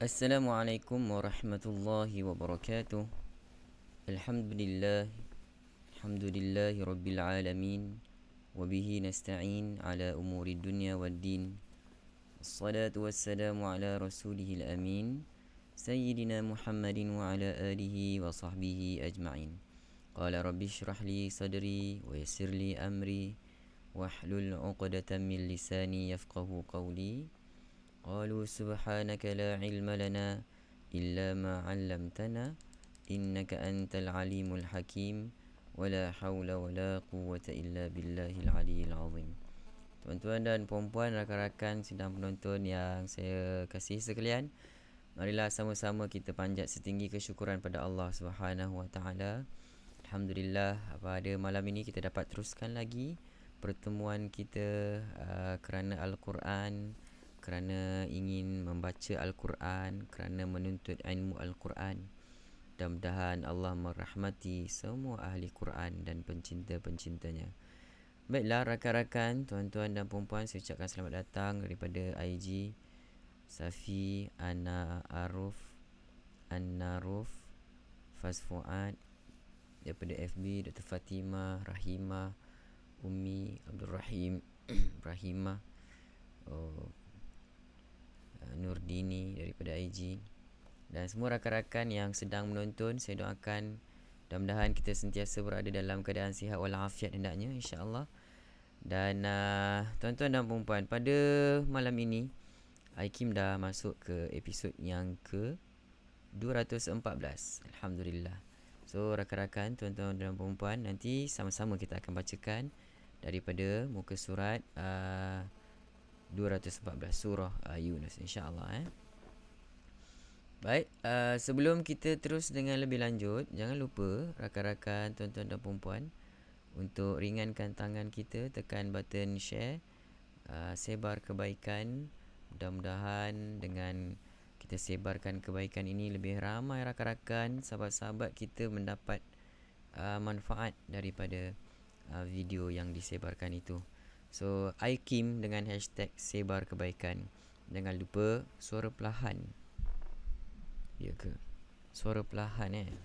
Assalamualaikum warahmatullahi wabarakatuh. Alhamdulillah, alhamdulillahi rabbil alamin. Wabihi nasta'in ala umuri dunya wad din. Assalatu wassalamu ala rasulihil amin. Sayyidina Muhammadin wa ala alihi wa sahbihi ajma'in. Qala rabbi shrah li sadri wa yassir li amri wahlul 'uqdatam min lisani yafqahu qawli. Qalu subhanaka la ilma lana illa ma 'allamtana innaka antal alimul hakim wala haula wala quwwata illa billahil aliyil azim. Tuan-tuan dan puan-puan, rakan-rakan sidang penonton yang saya kasih sekalian, marilah sama-sama kita panjat setinggi kesyukuran pada Allah Subhanahu wa taala. Alhamdulillah, pada malam ini kita dapat teruskan lagi pertemuan kita kerana Al-Quran, kerana ingin membaca Al-Quran, kerana menuntut ilmu Al-Quran. Mudah-mudahan Allah merahmati semua ahli Quran dan pencinta-pencintanya. Baiklah rakan-rakan, tuan-tuan dan puan-puan, saya ucapkan selamat datang daripada IG Safi Ana Aruf An-Naruf Faz Fuad, daripada FB Dr. Fatimah Rahimah Umi Abdul Rahim Rahimah Nurdini daripada IG, dan semua rakan-rakan yang sedang menonton. Saya doakan mudah-mudahan kita sentiasa berada dalam keadaan sihat walafiat hendaknya, insya-Allah. Dan tuan-tuan dan puan-puan, pada malam ini Aikim dah masuk ke episod yang ke 214. Alhamdulillah. So rakan-rakan, tuan-tuan dan puan-puan, nanti sama-sama kita akan bacakan daripada muka surat 214 surah Yunus, insya-Allah. Baik, sebelum kita terus dengan lebih lanjut, jangan lupa rakan-rakan, tuan-tuan dan puan-puan, untuk ringankan tangan kita, tekan button share, sebar kebaikan. Mudah-mudahan dengan kita sebarkan kebaikan ini, lebih ramai rakan-rakan, sahabat-sahabat kita mendapat manfaat daripada video yang disebarkan itu. So, Aikim dengan hashtag sebar kebaikan. Jangan lupa suara perlahan. Ya ke? Suara perlahan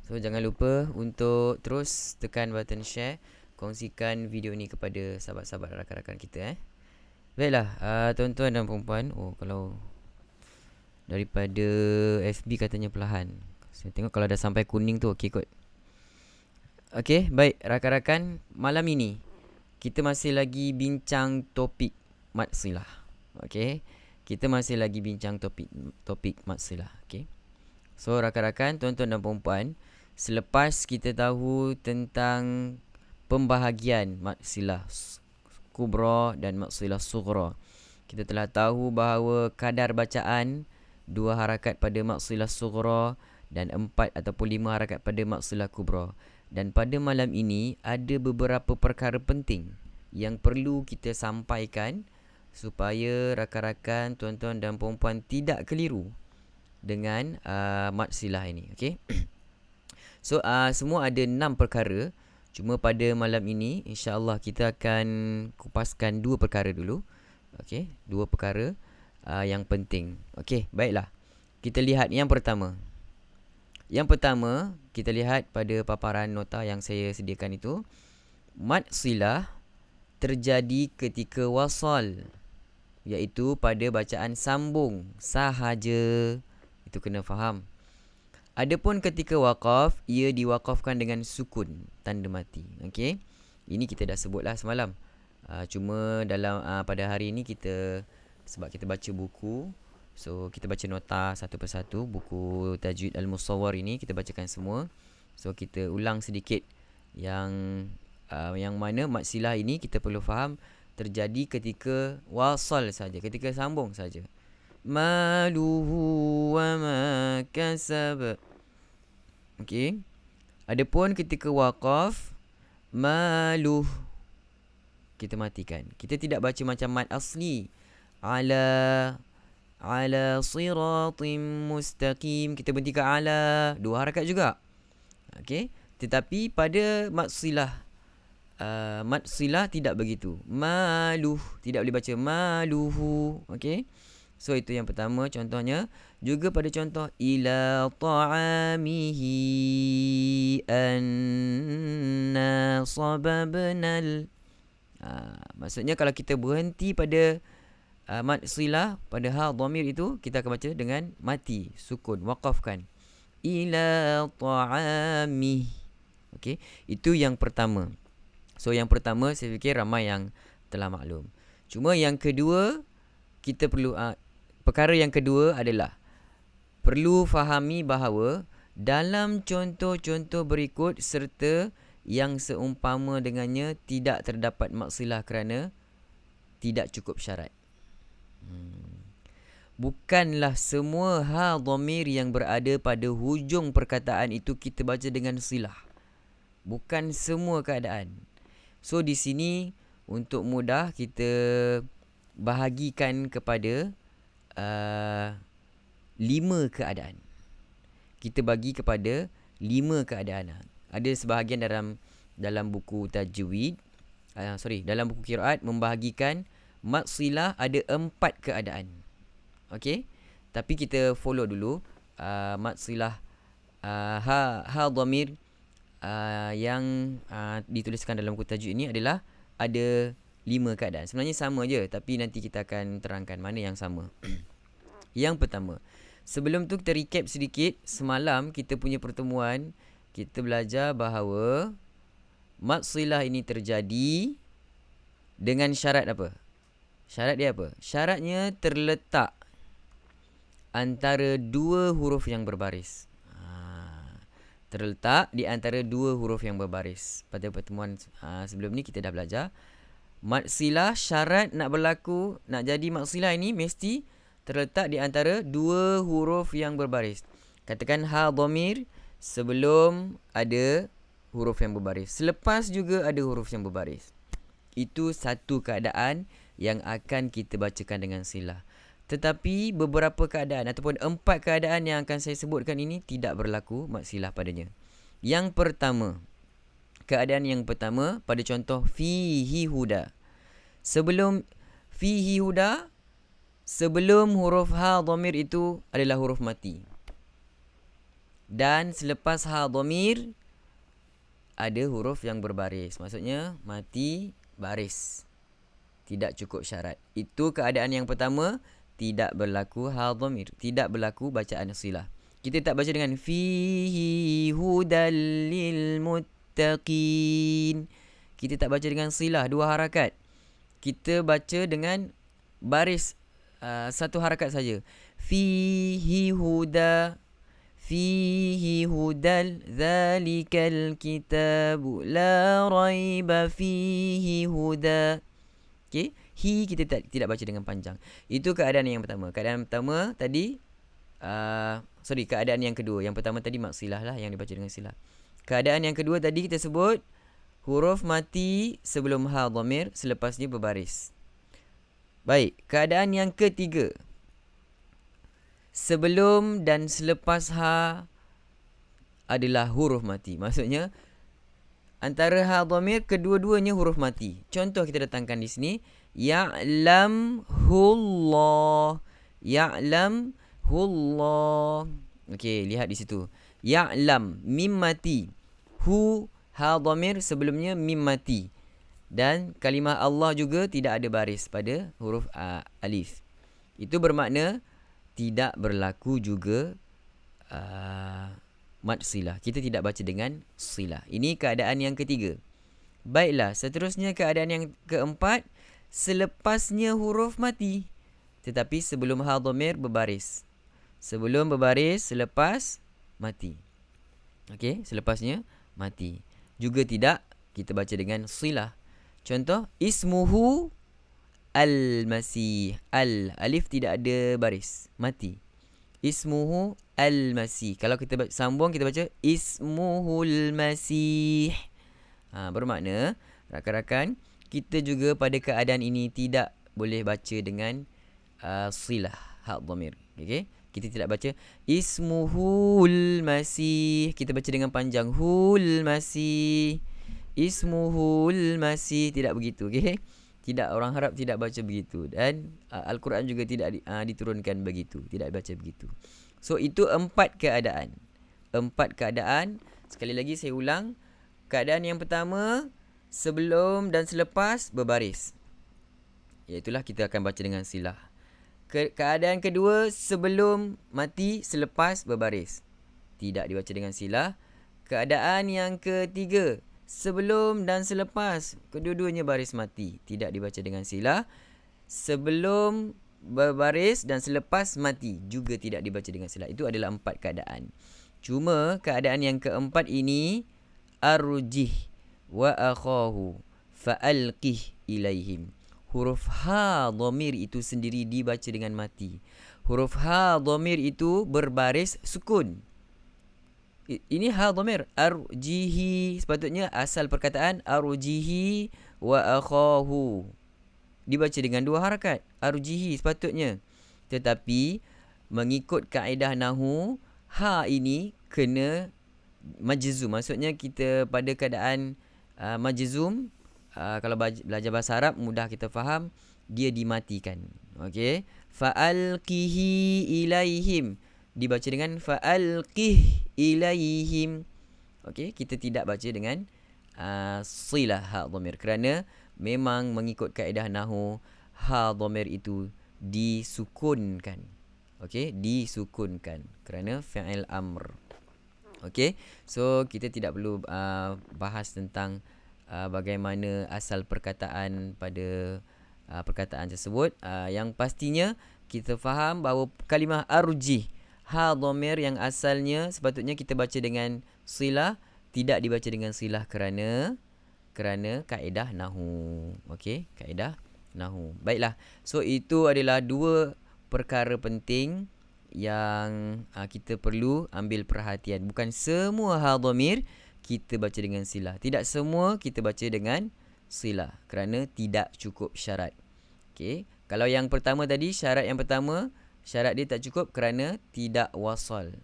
So jangan lupa untuk terus tekan button share, kongsikan video ni kepada sahabat-sahabat rakan-rakan kita. Baiklah, tuan-tuan dan puan-puan, kalau daripada FB katanya perlahan. Saya tengok kalau dah sampai kuning tu okey kot. Okey, baik rakan-rakan, malam ini kita masih lagi bincang topik mat silah. Okey, kita masih lagi bincang topik mat silah. Okey. So rakan-rakan, tuan-tuan dan puan-puan, selepas kita tahu tentang pembahagian mat silah kubra dan mat silah sughra, kita telah tahu bahawa kadar bacaan 2 harakat pada mat silah sughra dan 4 ataupun 5 harakat pada mat silah kubra. Dan pada malam ini ada beberapa perkara penting yang perlu kita sampaikan supaya rakan-rakan, tuan-tuan dan puan-puan tidak keliru dengan mat silah ini. Okey. So semua ada 6 perkara. Cuma pada malam ini insya-Allah kita akan kupaskan 2 perkara dulu. Okey, 2 perkara yang penting. Okey, baiklah. Kita lihat yang pertama. Yang pertama, kita lihat pada paparan nota yang saya sediakan itu. Mat silah terjadi ketika wasal, iaitu pada bacaan sambung sahaja. Itu kena faham. Adapun ketika waqaf, ia diwaqafkan dengan sukun, tanda mati. Okey. Ini kita dah sebutlah semalam. Cuma dalam pada hari ini kita, sebab kita baca buku, so kita baca nota satu persatu. Buku Tajwid Al-Musawwar ini kita bacakan semua. So kita ulang sedikit yang mana mat silah ini kita perlu faham terjadi ketika wasal saja, ketika sambung saja. Maluhu wa ma kasab. Okey. Adapun ketika waqaf, maluh, kita matikan. Kita tidak baca macam mat asli. Ala siratim mustaqim, kita berhenti ke ala, 2 harakat juga. Okey. Tetapi pada mat silah mad silah tidak begitu. Maluh, tidak boleh baca maluhu. Okey. So itu yang pertama contohnya. Juga pada contoh ila ta'amihi anna sababnal. Maksudnya kalau kita berhenti pada mad silah pada ha dhamir itu, kita akan baca dengan mati, sukun, waqafkan. Ila ta'amih. Okey, itu yang pertama. So yang pertama saya fikir ramai yang telah maklum. Cuma yang kedua, kita perlu perkara yang kedua adalah perlu fahami bahawa dalam contoh-contoh berikut serta yang seumpama dengannya tidak terdapat maksilah kerana tidak cukup syarat. Bukanlah semua ha dhamir yang berada pada hujung perkataan itu kita baca dengan silah. Bukan semua keadaan. So di sini untuk mudah kita bahagikan kepada 5 keadaan. Kita bagi kepada 5 keadaan. Ada sebahagian dalam buku tajwid, dalam buku qiraat membahagikan mad silah ada 4 keadaan. Okey? Tapi kita follow dulu mad silah ha dhamir yang dituliskan dalam buku tajwid ini adalah ada 5 keadaan. Sebenarnya sama je, tapi nanti kita akan terangkan mana yang sama. Yang pertama, sebelum tu kita recap sedikit. Semalam kita punya pertemuan, kita belajar bahawa mad silah ini terjadi dengan syarat apa? Syarat dia apa? Syaratnya terletak antara 2 huruf yang berbaris. Terletak di antara 2 huruf yang berbaris. Pada pertemuan sebelum ni kita dah belajar mad silah, syarat nak berlaku, nak jadi mad silah ini mesti terletak di antara 2 huruf yang berbaris. Katakan ha dhamir, sebelum ada huruf yang berbaris, selepas juga ada huruf yang berbaris. Itu satu keadaan yang akan kita bacakan dengan silah. Tetapi beberapa keadaan ataupun 4 keadaan yang akan saya sebutkan ini tidak berlaku mad silah padanya. Yang pertama, keadaan yang pertama pada contoh fihi huda. Sebelum fihi huda, sebelum huruf ha dhamir itu adalah huruf mati. Dan selepas ha dhamir ada huruf yang berbaris. Maksudnya mati baris. Tidak cukup syarat. Itu keadaan yang pertama. Tidak berlaku ha dhamir, tidak berlaku bacaan silah. Kita tak baca dengan fihi hudal lil muttaqin. Kita tak baca dengan silah 2 harakat. Kita baca dengan baris 1 harakat saja. Fihi huda, fihi hudal zalikal kitabu la raiba fihi huda. Okey, hi kita tidak baca dengan panjang. Itu keadaan yang pertama. Keadaan pertama tadi keadaan yang kedua. Yang pertama tadi mad silah lah yang dibaca dengan silah. Keadaan yang kedua tadi kita sebut huruf mati sebelum ha dhamir, selepasnya berbaris. Baik, keadaan yang ketiga. Sebelum dan selepas ha adalah huruf mati. Maksudnya antara ha dhamir kedua-duanya huruf mati. Contoh kita datangkan di sini, ya'lamhullah. Ya'lamhullah. Okey, lihat di situ. Ya'lam, mim mati. Hu, ha dhamir sebelumnya mim mati. Dan kalimah Allah juga tidak ada baris pada huruf alif. Itu bermakna tidak berlaku juga mad silah. Kita tidak baca dengan silah. Ini keadaan yang ketiga. Baiklah, seterusnya keadaan yang keempat. Selepasnya huruf mati, tetapi sebelum ha dhamir berbaris. Sebelum berbaris, selepas mati. Okey, selepasnya mati. Juga tidak kita baca dengan silah. Contoh, ismuhu al-masih. Alif tidak ada baris, mati. Ismuhu al-masih. Kalau kita sambung, kita baca ismuhul masih. Bermakna rakan-rakan, kita juga pada keadaan ini tidak boleh baca dengan silah ha dhamir. Okey, kita tidak baca ismuhul masih. Kita baca dengan panjang hul masih. ismuhul masih, tidak begitu, okey. Tidak, orang Arab tidak baca begitu, dan Al-Quran juga tidak diturunkan begitu, tidak baca begitu. So itu 4 keadaan. 4 keadaan. Sekali lagi saya ulang. Keadaan yang pertama, sebelum dan selepas berbaris, iaitulah kita akan baca dengan silah. Keadaan kedua, sebelum mati, selepas berbaris, tidak dibaca dengan silah. Keadaan yang ketiga, sebelum dan selepas kedua-duanya baris mati, tidak dibaca dengan silah. Sebelum berbaris dan selepas mati juga tidak dibaca dengan silah. Itu adalah 4 keadaan. Cuma keadaan yang keempat ini, arjih wa akhahu fa'alqih ilaihim. Huruf ha dhamir itu sendiri dibaca dengan mati. Huruf ha dhamir itu berbaris sukun. Ini ha dhamir, arjihi, sepatutnya asal perkataan arjihi wa akhahu dibaca dengan 2 harakat, arjihi sepatutnya. Tetapi mengikut kaedah nahu, ha ini kena majzum. Maksudnya kita pada keadaan majzum, kalau belajar bahasa Arab mudah kita faham, dia dimatikan. Okey, fa'alqihi ilaihim dibaca dengan fa'alqih ilaihim. Okey, kita tidak baca dengan silah ha dhamir kerana memang mengikut kaedah nahu, ha dhamir itu disukunkan. Okey, disukunkan kerana fi'il amr. Okey, so kita tidak perlu bahas tentang bagaimana asal perkataan pada perkataan tersebut. Yang pastinya kita faham bahawa kalimah arjih, ha dhamir yang asalnya sepatutnya kita baca dengan silah, tidak dibaca dengan silah kerana kaedah nahu. Okey, kaedah nahu. Baiklah. So itu adalah 2 perkara penting yang kita perlu ambil perhatian. Bukan semua ha dhamir kita baca dengan silah. Tidak semua kita baca dengan silah kerana tidak cukup syarat. Okey, kalau yang pertama tadi, syarat yang pertama, syarat dia tak cukup kerana tidak wasal.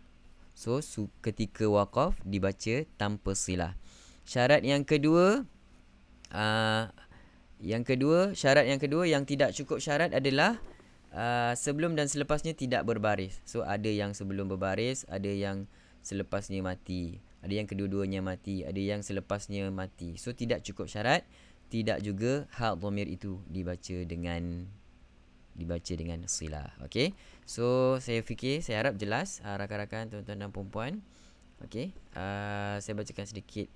So ketika waqaf dibaca tanpa silah. Syarat yang kedua, syarat yang kedua yang tidak cukup syarat adalah sebelum dan selepasnya tidak berbaris. So ada yang sebelum berbaris, ada yang selepasnya mati, ada yang kedua-duanya mati, ada yang selepasnya mati. So tidak cukup syarat. Tidak juga ha dhamir itu dibaca dengan silah. Okey, so saya harap jelas rakan-rakan, tuan-tuan dan puan-puan. Okey, saya bacakan sedikit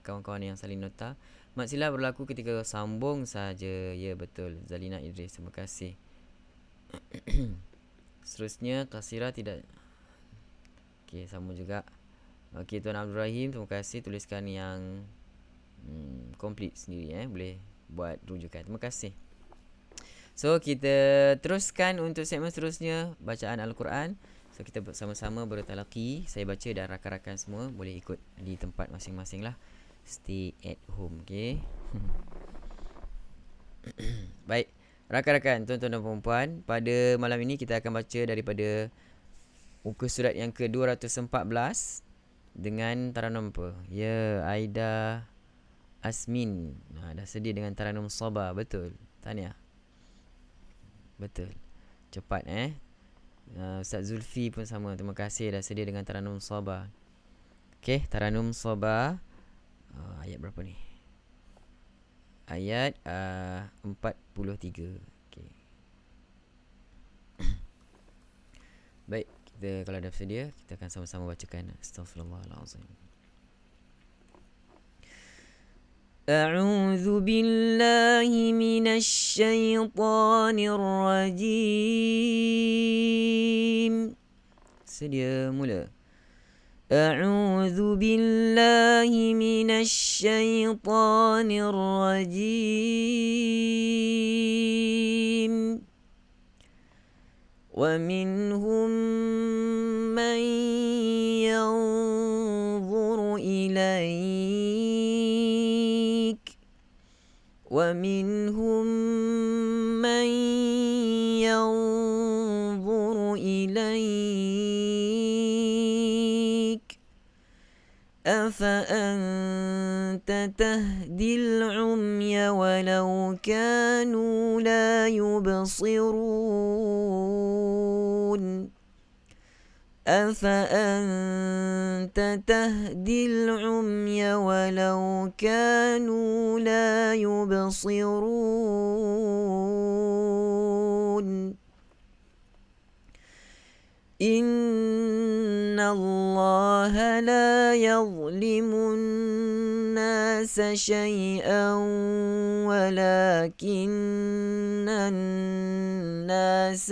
kawan-kawan yang salin nota. Mat silap berlaku ketika sambung saja. Ya, betul, Zalina Idris, terima kasih. Seterusnya Kasira tidak. Okey, sama juga. Okey, Tuan Abdul Rahim, terima kasih, tuliskan yang complete sendiri, boleh buat rujukan. Terima kasih. So kita teruskan untuk segmen seterusnya, bacaan Al-Quran. So kita sama-sama bertalaqi. Saya baca dan rakan-rakan semua boleh ikut di tempat masing-masing lah. Stay at home, okay? Baik, rakan-rakan, tuan-tuan dan puan-puan, pada malam ini kita akan baca daripada muka surat yang ke-214 dengan taranum apa? Ya, Aida Asmin dah sedia dengan taranum Sabah. Betul, tahniah. Betul, cepat Ustaz Zulfi pun sama, terima kasih dah sedia dengan taranum Sabah. Okey, taranum Sabah, ayat berapa ni? Ayat 43. Okey. Baik, kita kalau dah sedia, kita akan sama-sama bacakan. Astaghfirullahalazim. أعوذ بالله من الشيطان الرجيم. Sedia mula. أعوذ بالله من الشيطان الرجيم. ومنهم من ينظر إليك ومنهم من ينظر إليك أفأنت تهدي العمي ولو كانوا لا يبصرون أفأنت تهدي العمي ولو كانوا لا يبصرون إن الله لا يظلم الناس شيئا ولكن الناس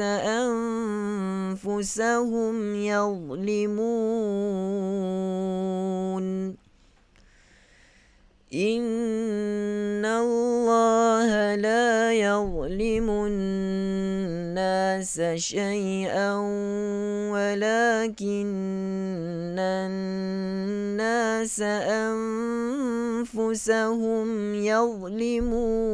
أنفسهم يظلمون إن الله لا يظلم الناس شيئا ولكن الناس أنفسهم يظلمون.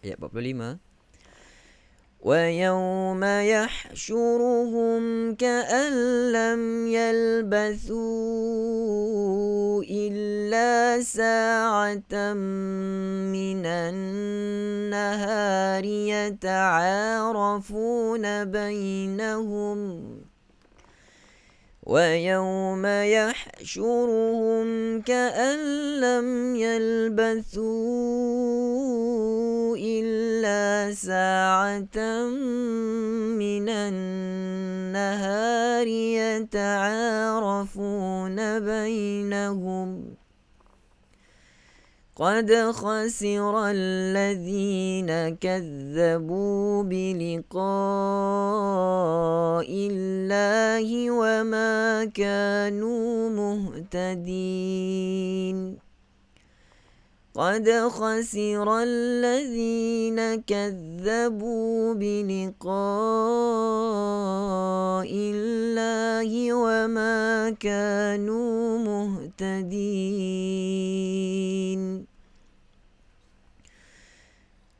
Ayat 45. ويوم يحشرهم كأن لم يلبثوا إلا ساعة من النهار يتعارفون بينهم ويوم يحشرهم كأن لم يلبثوا إلا ساعة من النهار يتعارفون بينهم قد خسر الذين كذبوا بلقاء الله وما كانوا مهتدين قد خسر الذين كذبوا بلقاء الله وما كانوا مهتدين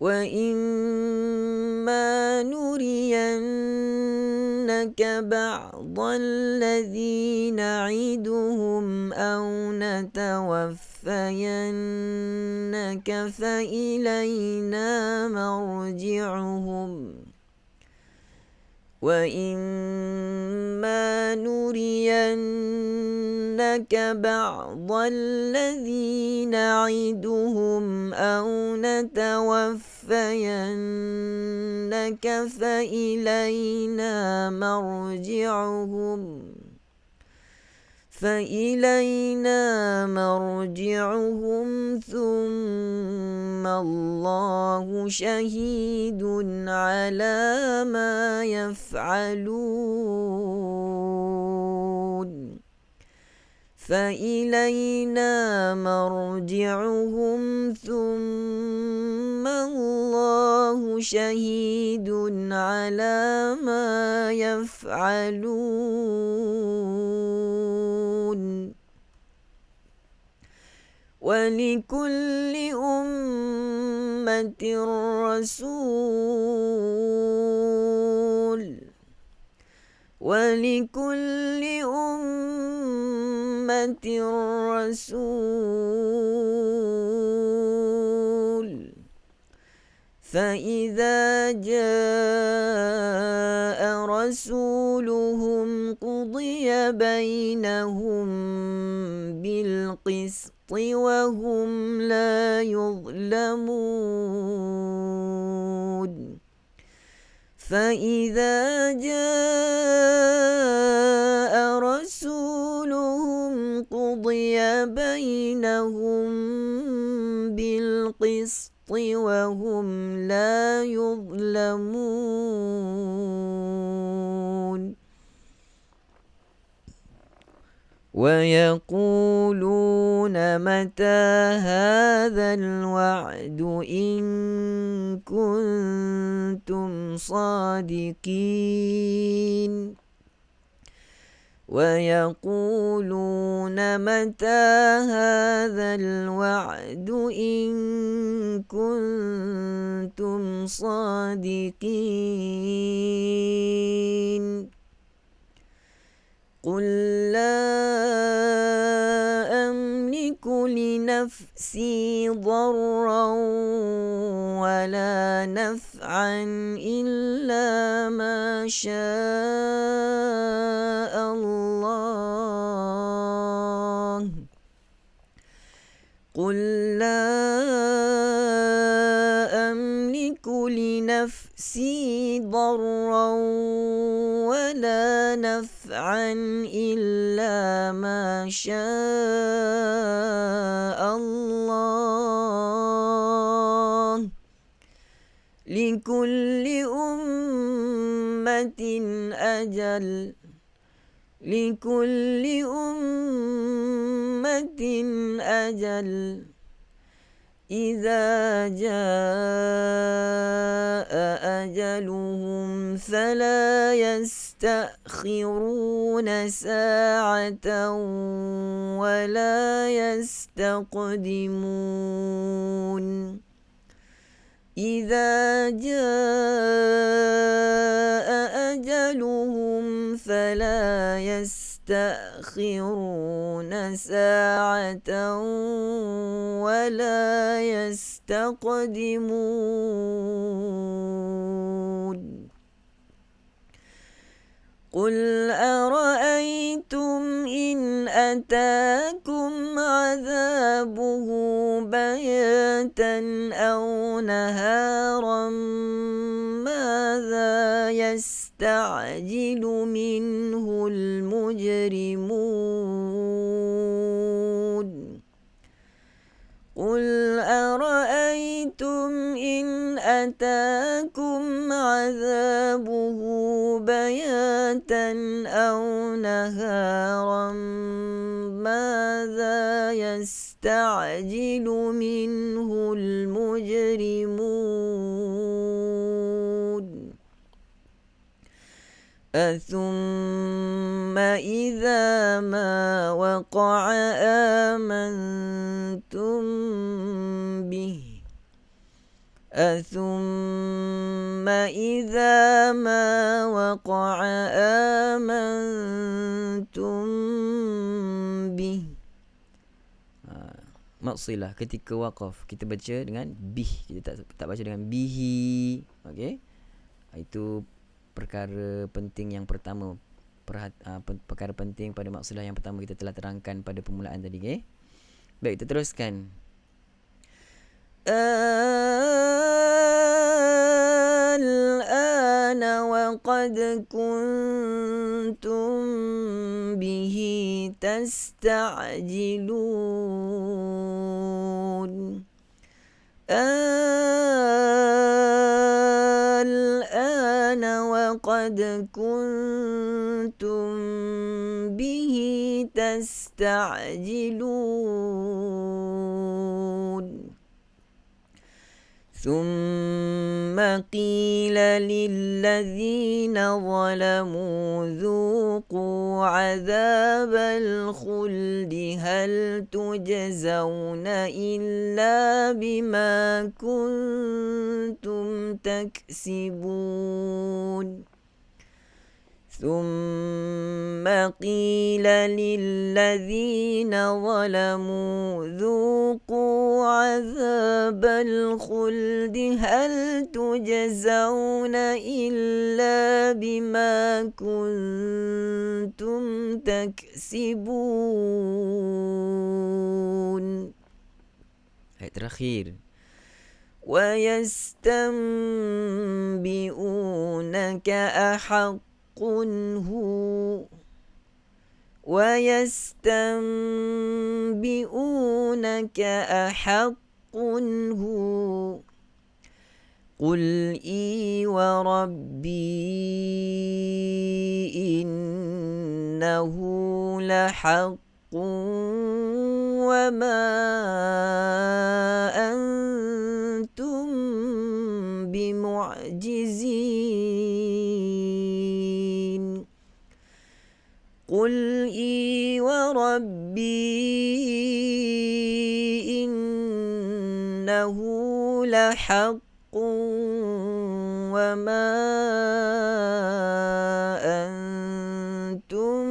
وإما نرينك بعض الذي نعدهم أو نتوفينك فإلينا مرجعهم وإما نرينك بعض الذي نعدهم أو نتوفينك فإلينا مرجعهم ثم الله شهيد على ما يفعلون فإلينا مرجعهم ثم الله شهيد على ما يفعلون ولكل أمة رسول ولكل أمة رسول فإذا جاء رسولهم قضي بينهم بالقسط وهم لا يظلمون فإذا جاء رسولهم قضي بينهم بالقسط وهم لا يظلمون ويقولون متى هذا الوعد إن كنتم صادقين ويقولون متى هذا الوعد إن كنتم صادقين قل لا أملك لنفسي ضرا ولا نفعا إلا ما شاء الله قل لا أملك لنفسي ضرا ولا نفعا إلا ما شاء الله لكل أمة أجل لكل أمة أجل إذا جاء أجلهم فلا يستأخرون ساعة ولا يستقدمون إذا جاء أجلهم فلا يستأخرون ساعة ولا يستقدمون قل أرأيتم إن أتاكم عذابه بياتا أو نهارا ماذا يستعجل منه المجرمون قل أرأيتم إن أتاكم عذابه بياتا أو نهارا ماذا يستعجل منه المجرمون أثم إذا ما وقع آمنتم به أثم إذا ما وقع آمنتم به Maksilah ketika waqaf kita baca dengan bih, kita tak baca dengan bihi. Okey, itu perkara penting yang pertama, perkara penting pada maksilah yang pertama kita telah terangkan pada permulaan tadi. Okay? Baik, kita teruskan. الآن وقد كنتم به تستعجلون الآن وقد كنتم به تستعجلون ثم قيل للذين ظلموا ذوقوا عذاب الخلد هل تجزون إلا بما كنتم تكسبون ثم قيل للذين ظلموا ذوقوا عذاب الخلد هل تجزون إلا بما كنتم تكسبون. Ayat terakhir. ويستنبئونك أحق هو ويستنبئونك أحق هو قل إي وربي إنه لحق وما أنتم بمعجزين قل إي وربي إنه لحق وما أنتم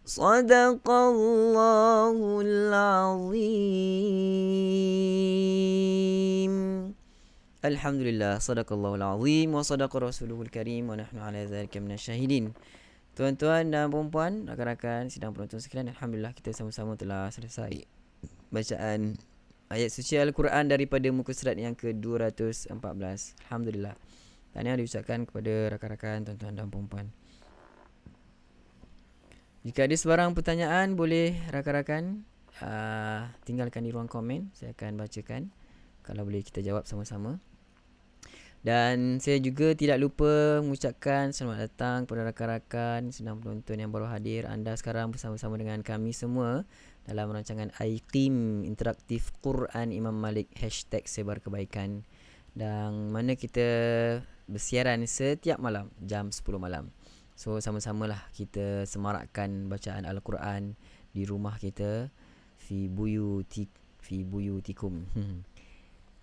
Sadaqallahul azim. Alhamdulillah, sadaqallahul azim wa sadaqa rasuluhul karim wa nahnu ala dzalika minasyahidin. Tuan-tuan dan puan-puan, rakan-rakan sidang penonton sekalian, alhamdulillah kita sama-sama telah selesai bacaan ayat suci Al-Quran daripada muka surat yang ke-214. Alhamdulillah. Tahniah diucapkan kepada rakan-rakan, tuan-tuan dan puan-puan. Jika ada sebarang pertanyaan, boleh rakan-rakan tinggalkan di ruang komen. Saya akan bacakan. Kalau boleh kita jawab sama-sama. Dan saya juga tidak lupa mengucapkan selamat datang kepada rakan-rakan sedang penonton yang baru hadir. Anda sekarang bersama-sama dengan kami semua dalam rancangan IQIM Interaktif Quran Imam Malik #sebarkebaikan, dan mana kita bersiaran setiap malam jam 10 malam. So sama-samalah kita semarakkan bacaan Al-Quran di rumah kita, fi buyutikum.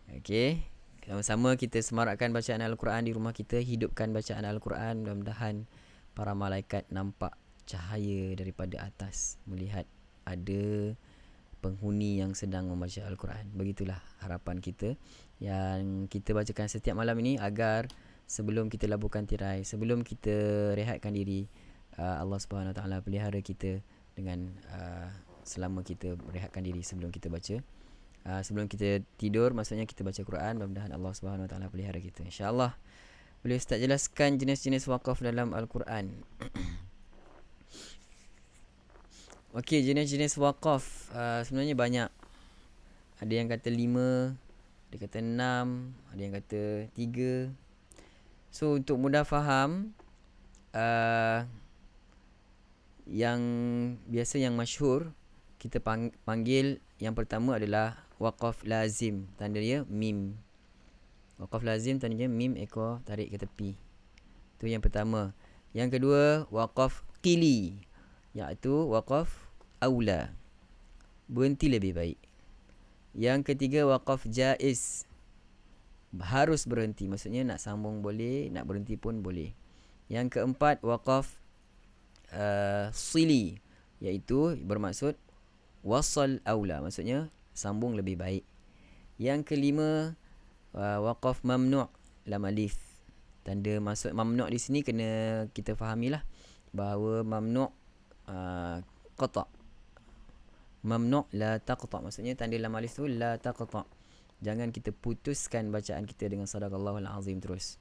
Okey, sama-sama kita semarakkan bacaan Al-Quran di rumah kita, hidupkan bacaan Al-Quran. Mudah-mudahan para malaikat nampak cahaya daripada atas melihat ada penghuni yang sedang membaca Al-Quran. Begitulah harapan kita yang kita bacakan setiap malam ini, agar sebelum kita laburkan tirai, sebelum kita rehatkan diri, Allah Subhanahu Wa Taala pelihara kita dengan selama kita rehatkan diri sebelum kita baca. Sebelum kita tidur, maksudnya kita baca Quran, mudah-mudahan Allah Subhanahu Wa Taala pelihara kita, insya-Allah. Boleh Ustaz jelaskan jenis-jenis wakaf dalam Al-Quran? Okey, jenis-jenis wakaf sebenarnya banyak. Ada yang kata 5, ada kata 6, ada yang kata 3. So untuk mudah faham, yang biasa, yang masyhur kita panggil, yang pertama adalah wakaf lazim, tanda dia mim. Wakaf lazim tanda dia mim, ekor tarik ke tepi. Itu yang pertama. Yang kedua wakaf qili, iaitu wakaf aula, berhenti lebih baik. Yang ketiga wakaf jaiz, harus berhenti, maksudnya nak sambung boleh, nak berhenti pun boleh. Yang keempat wakaf sili, iaitu bermaksud wasal aula, maksudnya sambung lebih baik. Yang kelima wakaf mamnu' lam alif. Tanda maksud mamnu' di sini kena kita fahamilah bahawa mamnu' qata', mamnu' la taqta', maksudnya tanda lam alif tu la taqta'. Jangan kita putuskan bacaan kita dengan sadaqallahul azim terus.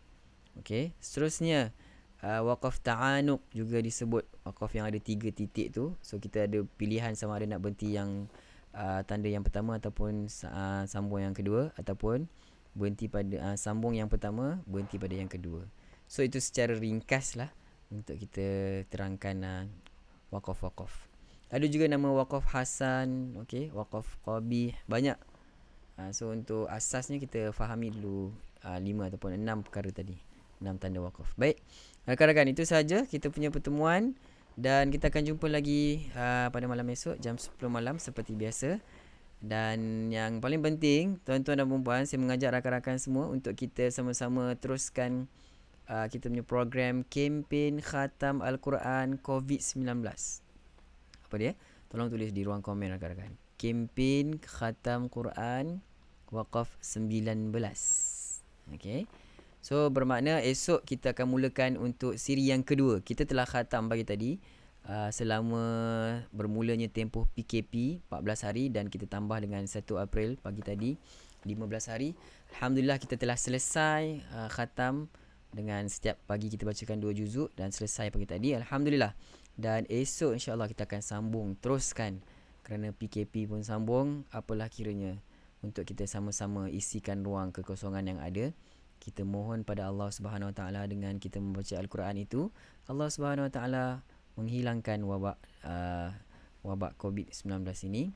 Okey, seterusnya wakaf ta'anuq juga disebut wakaf yang ada 3 titik tu. So kita ada pilihan sama ada nak berhenti yang tanda yang pertama ataupun sambung yang kedua, ataupun berhenti pada sambung yang pertama, berhenti pada yang kedua. So itu secara ringkas lah untuk kita terangkan wakaf-wakaf. Ada juga nama wakaf hasan, okey, wakaf qabih, banyak. So untuk asasnya kita fahami dulu 5 ataupun 6 perkara tadi, 6 tanda wakaf. Baik, rakan-rakan, itu sahaja kita punya pertemuan, dan kita akan jumpa lagi pada malam esok jam 10 malam seperti biasa. Dan yang paling penting, tuan-tuan dan puan-puan, saya mengajak rakan-rakan semua untuk kita sama-sama teruskan kita punya program kempen khatam Al-Quran COVID-19. Apa dia? Tolong tulis di ruang komen rakan-rakan. Kempen khatam Quran wakaf 19. Okay, so bermakna esok kita akan mulakan untuk siri yang kedua. Kita telah khatam pagi tadi selama bermulanya tempoh PKP 14 hari, dan kita tambah dengan 1 April pagi tadi 15 hari. Alhamdulillah kita telah selesai khatam dengan setiap pagi kita bacakan 2 juzuk, dan selesai pagi tadi, alhamdulillah. Dan esok insya-Allah kita akan sambung teruskan, kerana PKP pun sambung, apalah kiranya, untuk kita sama-sama isikan ruang kekosongan yang ada. Kita mohon pada Allah Subhanahu Wa Taala dengan kita membaca Al-Quran itu, Allah Subhanahu Wa Taala menghilangkan wabak COVID-19 ini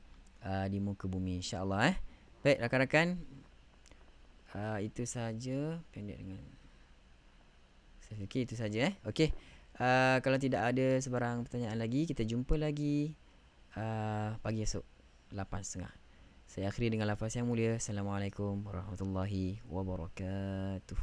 di muka bumi, insya-Allah. Baik rakan-rakan, itu saja pendek dengan saya fikir itu saja. Okey, kalau tidak ada sebarang pertanyaan lagi, kita jumpa lagi pagi esok 8.30. Saya akhiri dengan lafaz yang mulia. Assalamualaikum warahmatullahi wabarakatuh.